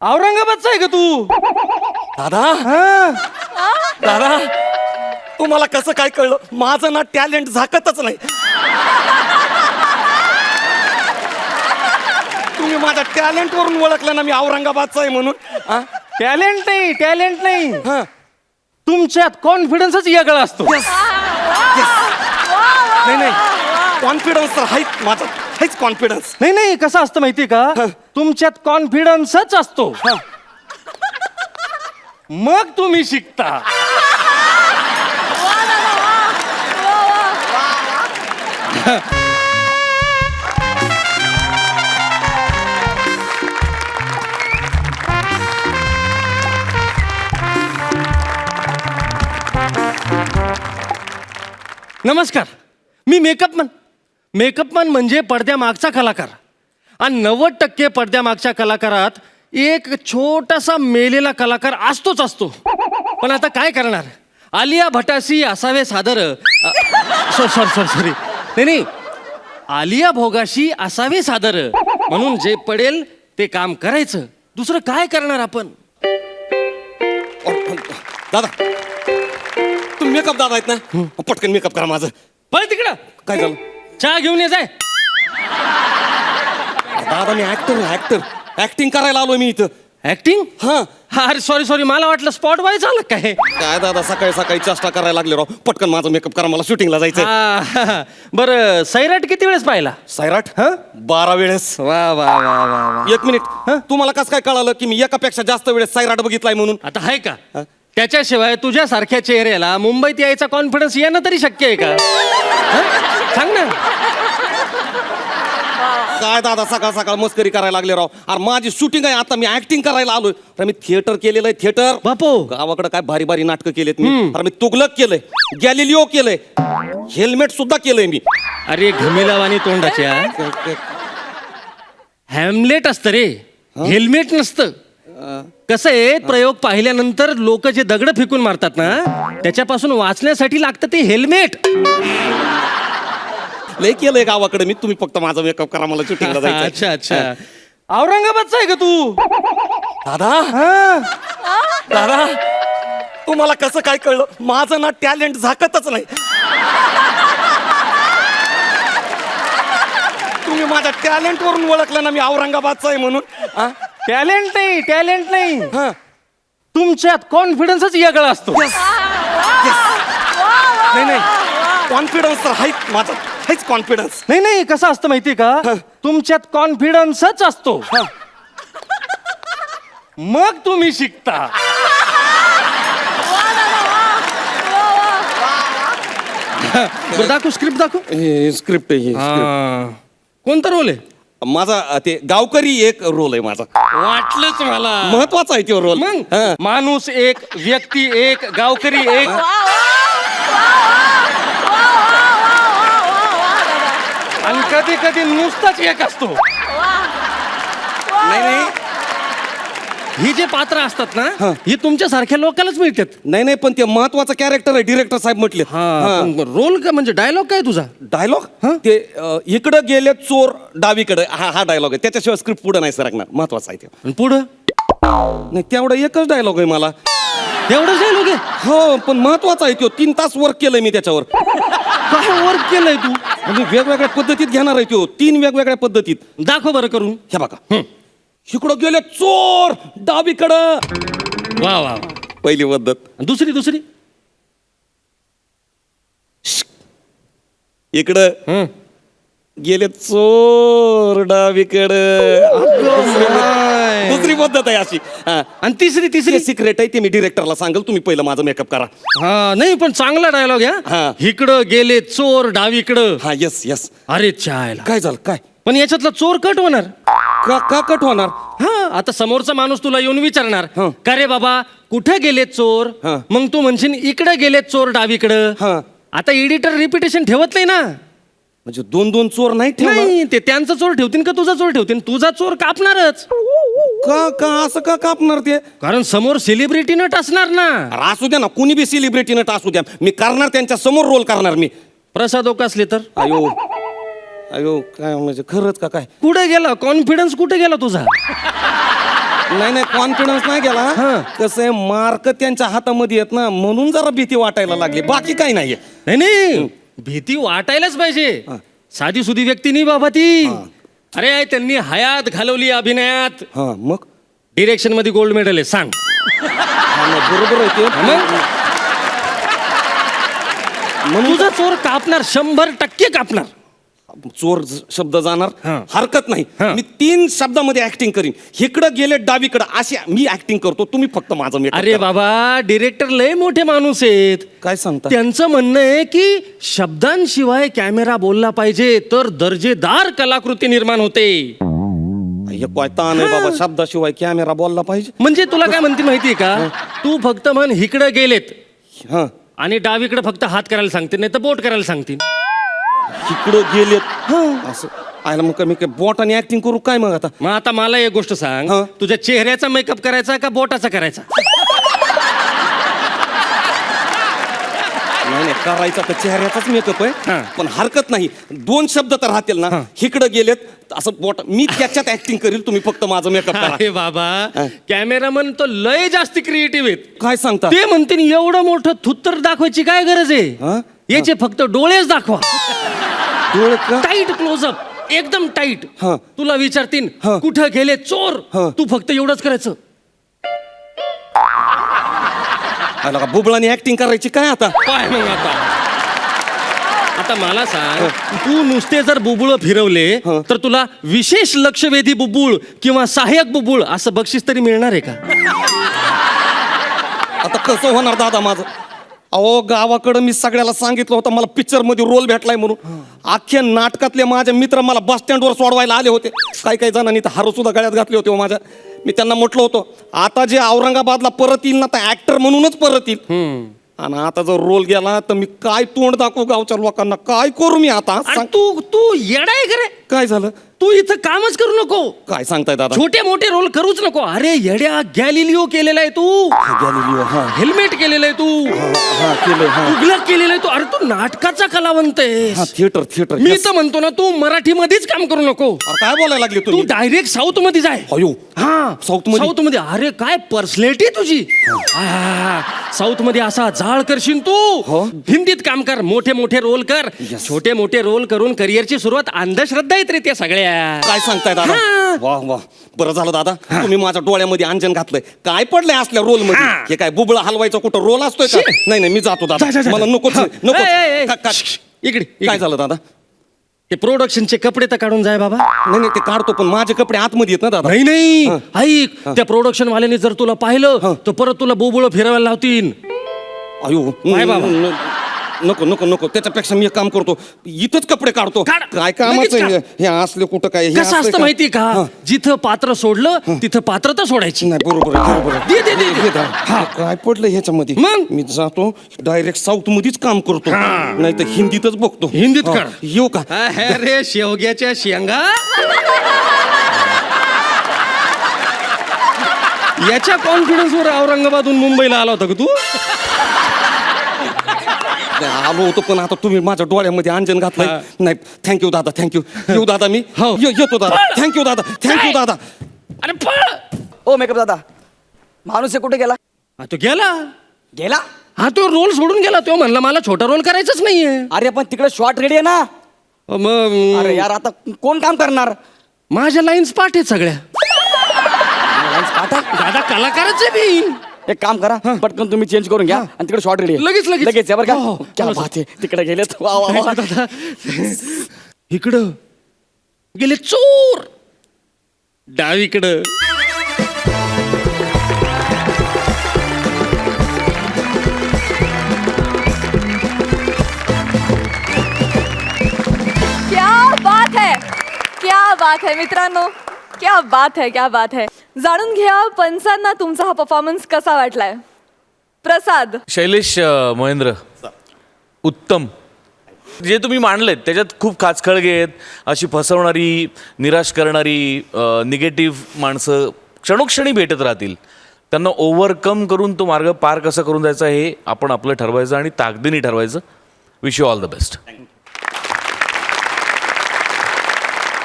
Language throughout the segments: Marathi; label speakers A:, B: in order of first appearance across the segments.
A: औरंगाबादचा आहे का तू?
B: दादा
A: हा.
B: दादा तुम्हाला कसं काय कळलं? माझं ना टॅलेंट झाकतच नाही. तुम्ही माझ्या टॅलेंट वरून ओळखलं ना मी औरंगाबादचा आहे म्हणून. हा?
A: टॅलेंट नाही
B: हा.
A: तुमच्यात कॉन्फिडन्सच वेगळा असतो.
B: Yes. नाही नाही कॉन्फिडन्स तर हाच माझा हाच कॉन्फिडन्स.
A: नाही कसं असतं माहितीये का? तुमच्यात कॉन्फिडन्सच असतो. मग तुम्ही शिकता. नमस्कार, मी मेकअपमन म्हणजे पडद्यामागचा कलाकार. आणि 90% पडद्यामागच्या कलाकारात एक छोटासा मेलेला कलाकार असतो. पण आता काय करणार? आलिया भटाशी असावे सादर. सॉरी नाही आलिया भोगाशी असावे सादर. म्हणून जे पडेल ते काम करायचं. दुसरं काय करणार आपण?
B: दादा तुम्ही मेकअप दादा आहेत ना, पटकन मेकअप करा माझं.
A: पळ तिकडं.
B: काय झालं?
A: चहा घेऊन ये जाय.
B: दादा मी ऍक्टर ऍक्टिंग करायला आलोय मी इथं.
A: ऍक्टिंग?
B: हा.
A: अरे सॉरी मला वाटलं स्पॉट बाय झालं काय.
B: काय दादा सकाळी चेष्टा करायला लागले राव. पटकन माझं मेकअप करा, मला शूटिंगला जायचंय.
A: बरं सैराट किती वेळेस पाहिला?
B: सैराट 12 वेळेस.
A: वा.
B: एक मिनिट, तुम्हाला कसं काय कळालं की मी एकापेक्षा जास्त वेळेस सैराट बघितलाय म्हणून?
A: आता आहे का? त्याच्याशिवाय तुझ्यासारख्या चेहऱ्याला मुंबईत यायचा कॉन्फिडन्स येणं तरी शक्य आहे का? सांग ना.
B: काय दादा सकाळ मस्करी करायला लागले राव. अरे माझी शूटिंग आहे आता, मी ऍक्टिंग करायला आलोय. अरे मी थिएटर केलेलं आहे, थिएटर.
A: बापो.
B: गावाकडे काय भारी नाटकं केलेत मी. अरे मी तुगलक केलंय, गॅलिलिओ केलंय, हेल्मेट सुद्धा केलंय मी.
A: अरे घमिलावानी तोंडाच्या. हॅमलेट असतं रे, हेल्मेट नसतं. कसं आहे, प्रयोग पाहिल्यानंतर लोक जे दगड फेकून मारतात ना, त्याच्यापासून वाचण्यासाठी लागतं ते हेल्मेट.
B: लय केलंय गावाकडे मी. तुम्ही फक्त माझा मेकअप करा, मला शूटिंगला जायचं.
A: अच्छा. औरंगाबादचा आहे का तू?
B: दादा तुम्हाला कसं काय कळलं? माझं ना टॅलेंट झाकतच नाही. तुम्ही माझ्या टॅलेंट वरून ओळखलं ना मी औरंगाबादचा आहे म्हणून. हा?
A: टॅलेंट नाही
B: हा.
A: तुमच्यात कॉन्फिडन्सच वेगळा असतो.
B: नाही कॉन्फिडन्स तर हाच माझा हाच कॉन्फिडन्स.
A: नाही कसं असतं माहितीये का? तुमच्यात कॉन्फिडन्सच असतो. मग तुम्ही शिकता. दाखव स्क्रिप्ट दाखव.
B: स्क्रिप्ट आहे.
A: कोणता रोल आहे?
B: माझा ते गावकरी एक रोल आहे माझा.
A: वाटलंच मला.
B: महत्वाचा आहे तो रोल.
A: मग माणूस एक, व्यक्ती एक, गावकरी एक. आणि कधी नुसताच एक असतो.
B: नाही
A: ही जे पात्र असतात ना, ही तुमच्या सारख्या लोकांनाच मिळतात.
B: नाही पण ते महत्वाचं कॅरेक्टर आहे, डिरेक्टर साहेब म्हटले.
A: रोल का म्हणजे डायलॉग काय तुझा?
B: डायलॉग ते इकडं गेले चोर डावीकडे, हा डायलॉग आहे. त्याच्याशिवाय स्क्रिप्ट पुढे नाही सरकणार. महत्वाचा आहे ते.
A: पुढं
B: नाही तेवढा एकच डायलॉग आहे मला.
A: एवढंच डायलॉग आहे?
B: हो पण महत्वाचा आहे तो. 3 तास वर्क केलंय मी त्याच्यावर.
A: काय वर्क केलंय तू?
B: म्हणजे वेगवेगळ्या पद्धतीत घेणार आहे तो. 3 वेगवेगळ्या पद्धतीत.
A: दाखव बरं करून.
B: हे बघा, इकडं गेले चोर डावीकडं.
A: वा.
B: पहिली पद्धत.
A: दुसरी
B: इकडं गेले चोर डावीकडं. दुसरी पद्धत आहे अशी.
A: आणि तिसरी
B: सिक्रेट आहे ते मी डिरेक्टरला सांगेल. तुम्ही पहिलं माझं मेकअप करा.
A: नाही पण चांगला डायलॉग आहे. इकडं गेले चोर डावीकडं.
B: हा येस.
A: अरे चायला
B: काय झालं काय?
A: पण याच्यातला चोर कट होणार.
B: का कट होणार?
A: आता समोरचा माणूस तुला येऊन विचारणार,
B: हं.
A: का रे बाबा कुठे गेले चोर?
B: हं.
A: मग तू म्हणशील इकडे गेले चोर डावीकडं.
B: हं.
A: आता एडिटर रिपिटेशन ठेवत नाही ना.
B: म्हणजे 2 चोर नाही ठेवणार?
A: नाही, ते त्यांचा चोर ठेवतील का तुझा चोर ठेवतील? तुझा चोर कापणारच.
B: का असं का कापणार ते?
A: कारण समोर सेलिब्रिटी नट असणार ना.
B: अरे असू द्या ना, कुणी बी सेलिब्रिटी नट असू द्या, मी करणार त्यांच्या समोर रोल करणार मी.
A: प्रसाद ओक असले तर?
B: अयो काय म्हणजे खरंच का काय?
A: कुठे गेला कॉन्फिडन्स? कुठे गेला तुझा?
B: नाही कॉन्फिडन्स नाही गेला.
A: हा.
B: कसं आहे मार्क त्यांच्या हातामध्ये येत ना म्हणून जरा भीती वाटायला लागली बाकी काही नाहीये.
A: नाही भीती वाटायलाच पाहिजे. साधी सुधी व्यक्ती नाही बाबा ती. अरे त्यांनी हयात घालवली अभिनयात.
B: हा मग
A: डिरेक्शन मध्ये गोल्ड मेडल आहे सांग.
B: हा, नाही, बरोबर आहे ते.
A: तुझा चोर कापणार 100% कापणार.
B: चोर शब्द जाणार
A: हा.
B: हरकत नाही.
A: हा.
B: मी 3 शब्दामध्ये ऍक्टिंग करीन. इकडं गेले डावीकडं अशी मी ऍक्टिंग करतो. तुम्ही फक्त माझं makeup
A: अरे
B: करा.
A: बाबा डिरेक्टर लय मोठे माणूस आहेत.
B: काय सांगता
A: त्यांचं म्हणणं आहे की शब्दांशिवाय कॅमेरा बोलला पाहिजे तर दर्जेदार कलाकृती निर्माण होते.
B: हे काय ताण आहे बाबा शब्दाशिवाय कॅमेरा बोलला पाहिजे.
A: म्हणजे तुला काय म्हणते माहितीये का तू फक्त म्हण इकडं गेलेत
B: हा
A: आणि डावीकडे फक्त हात करायला सांगतील नाही तर बोट करायला सांगतील.
B: इकडं गेलेत असं आयला मग मी काय बोटाने ऍक्टिंग करू काय मग आता.
A: मग आता मला एक गोष्ट सांग
B: हा.
A: तुझ्या चेहऱ्याचा मेकअप करायचा का बोटाचा करायचा.
B: नाही करायचा तर चेहऱ्याचाच मेकअप
A: हा.
B: आहे पण हरकत नाही. 2 शब्द तर राहतील ना. इकडं गेलेत असं बोट मी त्याच्यात ऍक्टिंग करील. तुम्ही फक्त माझं मेकअप करा.
A: अरे बाबा कॅमेरामन तो लय जास्त क्रिएटिव्ह आहेत.
B: काय सांगता
A: ते म्हणतील एवढं मोठं थुत्तर दाखवायची काय गरज
B: हा?
A: आहे. याचे फक्त डोळेच दाखवा.
B: डोळे का
A: टाईट क्लोजअप एकदम टाईट.
B: हा.
A: तुला विचारतील
B: हा.
A: कुठं गेले चोर
B: हा.
A: तू फक्त एवढंच करायचं.
B: आयला का बुबळाने ऍक्टिंग करायची काय आता.
A: काय मग आता मला सांग तू नुसते जर बुबुळ फिरवले
B: हं.
A: तर तुला विशेष लक्षवेधी बुबुळ किंवा सहाय्यक बुबुळ असं बक्षीस तरी मिळणार आहे का.
B: आता कसं होणार दादा माझं. अहो गावाकडं मी सगळ्याला सांगितलं होतं मला पिक्चर मध्ये रोल भेटलाय म्हणून. अख्ख्या नाटकातले माझे मित्र मला बस स्टँडवर सोडवायला आले होते. काही जणांनी तर हार सुद्धा गळ्यात घातले होते हो माझ्या. मी त्यांना म्हटलं होतं आता जे औरंगाबादला परत येईल ना तर ऍक्टर म्हणूनच परत येईल. आणि आता जर रोल गेला तर मी काय तोंड दाखवू गावच्या लोकांना काय करू मी आता
A: अरे
B: सांग.
A: तू येडा आहे का रे.
B: काय झालं
A: तू इथं कामच करू नको.
B: काय सांगताय दादा.
A: छोटे मोठे रोल करूच नको. अरे येड्या गॅलिलिओ केलेला आहे तू.
B: गॅलिलिओ हा
A: हेल्मेट केलेलं आहे तू.
B: हा केलं हा
A: तुगलक केलेलं आहे तू. अरे तू नाटकाचा कलावंत आहेस.
B: हा थिएटर
A: मी तर म्हणतो ना तू मराठीमध्येच काम करू नको.
B: काय बोलायला लागले
A: तू
B: तुम्ही.
A: डायरेक्ट साऊथ मध्ये जाय.
B: अयो
A: हा
B: साऊथ मध्ये?
A: साऊथ मध्ये. अरे काय पर्सनॅलिटी तुझी. साऊथ मध्ये असा जाळ करशील तू.
B: हो.
A: हिंदीत काम कर मोठे मोठे रोल कर.
B: Yes.
A: छोटे मोठे रोल करून करिअरची सुरुवात अंधश्रद्धा आहेत रे त्या सगळ्या.
B: काय सांगताय दादा.
A: हा.
B: वा वा बरं झालं दादा तुम्ही माझ्या डोळ्यामध्ये अंजन घातलंय. काय पडलंय असल्या रोल मध्ये.
A: हा.
B: हे काय बुबळा हलवायचा कुठं रोल असतोय का.
A: शी.
B: नाही मी जातो दादा.
A: जा.
B: मला नकोच
A: हा.
B: नको.
A: ए, ए, ए. इकडे
B: काय झालं दादा.
A: ते प्रोडक्शनचे कपडे तर काढून जाय बाबा.
B: नाही ते काढतो पण माझे कपडे आतमध्ये येत ना दादा.
A: नाही
B: हा.
A: ऐक त्या प्रोडक्शन वाल्याने जर तुला पाहिलं तर परत तुला बोबुळ फिरवायला लावतील.
B: अयो
A: काय बाबा?
B: नको त्याच्यापेक्षा मी एक काम करतो इथंच कपडे काढतो.
A: काढ.
B: काय कामाचं
A: लगेच
B: आहे? हे असले कुठं काय हे
A: कसं
B: असतंय
A: असतं
B: का?
A: माहिती का
B: हा.
A: जिथं पात्र सोडलं तिथं पात्रता सोडायची.
B: नाही बरोबर आहे.
A: दे.
B: हे धर. काय पडलं ह्याच्यामध्ये.
A: मग?
B: मी जातो डायरेक्ट साऊथ मध्येच काम करतो. नाही तर हिंदीतच बघतो.
A: हिंदीत
B: हा.
A: कर.
B: येऊ का.
A: अरे शेवग्याच्या शेंगा याच्या कॉन्फिडन्सवर औरंगाबादहून मुंबईला आला होता का तू.
B: आलो होतो पण आता तुम्ही माझ्या डोळ्यामध्ये अंजन घातलंय.
A: हा.
B: नाही थँक्यू दादा थँक्यू. येऊ दादा मी.
A: हो.
B: येतो दादा. थँक्यू दादा थँक्यू दादा.
A: अरे पळ.
C: ओ मेकअप दादा माणूस हे कुठे गेला.
A: हा, तो गेला.
C: गेला.
A: हा तो रोल सोडून गेला. तो म्हणला मला छोटा रोल करायचाच नाहीये.
C: अरे पण तिकडे शॉट रेडी आहे ना.
A: मग
C: अरे यार आता कोण काम करणार.
A: माझ्या लाईन्स पाठ आहेत सगळ्या. दादा कलाकारच आहे मी.
C: एक काम करा पटकन तुम्ही चेंज करून घ्या आणि तिकडे शॉट रेडी
A: लगेच.
C: लगेच या बरं
A: हो,
C: का. क्या बात आहे तिकडे गेलेत. वा वा वा.
A: दादा इकडं गेले चोर. डावीकडं
D: क्या बात है मित्रांनो. क्या बात है. जाणून घ्या पंचांना तुमचा हा परफॉर्मन्स कसा वाटलाय. प्रसाद.
E: शैलेश महेंद्र उत्तम. जे तुम्ही मांडलेत त्याच्यात खूप खाचखळगे आहेत. अशी फसवणारी निराश करणारी निगेटिव्ह माणसं क्षणोक्षणी भेटत राहतील. त्यांना ओव्हरकम करून तो मार्ग पार कसा करून जायचा हे आपण आपलं ठरवायचं आणि ताकदीने ठरवायचं. Wish you all the best.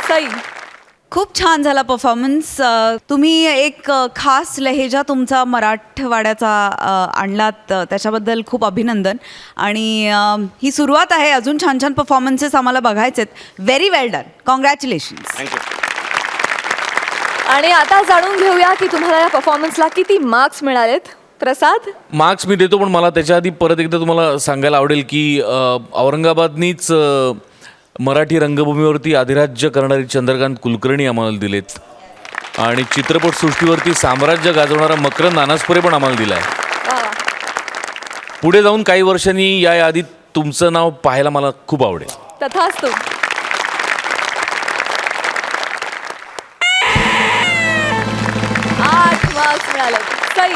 D: Sai.
F: खूप छान झाला परफॉर्मन्स. तुम्ही एक खास लहेजा तुमचा मराठवाड्याचा आणलात, त्याच्याबद्दल खूप अभिनंदन. आणि ही सुरुवात आहे, अजून छान छान परफॉर्मन्सेस आम्हाला बघायचे आहेत. व्हेरी वेल डन, कॉंग्रॅच्युलेशन्स.
D: आणि आता जाणून घेऊया की तुम्हाला या परफॉर्मन्सला किती मार्क्स मिळालेत. प्रसाद,
E: मार्क्स मी देतो, पण मला त्याच्या आधी परत एकदा तुम्हाला सांगायला आवडेल की औरंगाबादनीच मराठी रंगभूमीवरती अधिराज्य करणारी चंद्रकांत कुलकर्णी आम्हाला दिलेत, आणि चित्रपटसृष्टीवरती साम्राज्य गाजवणारा मकरंद नानासपुरे पण आम्हाला दिला आहे. पुढे जाऊन काही वर्षांनी या यादीत तुमचं नाव पाहायला मला खूप आवडेल.
D: तथास्तु. 8 मार्क्स मिळाले. सई,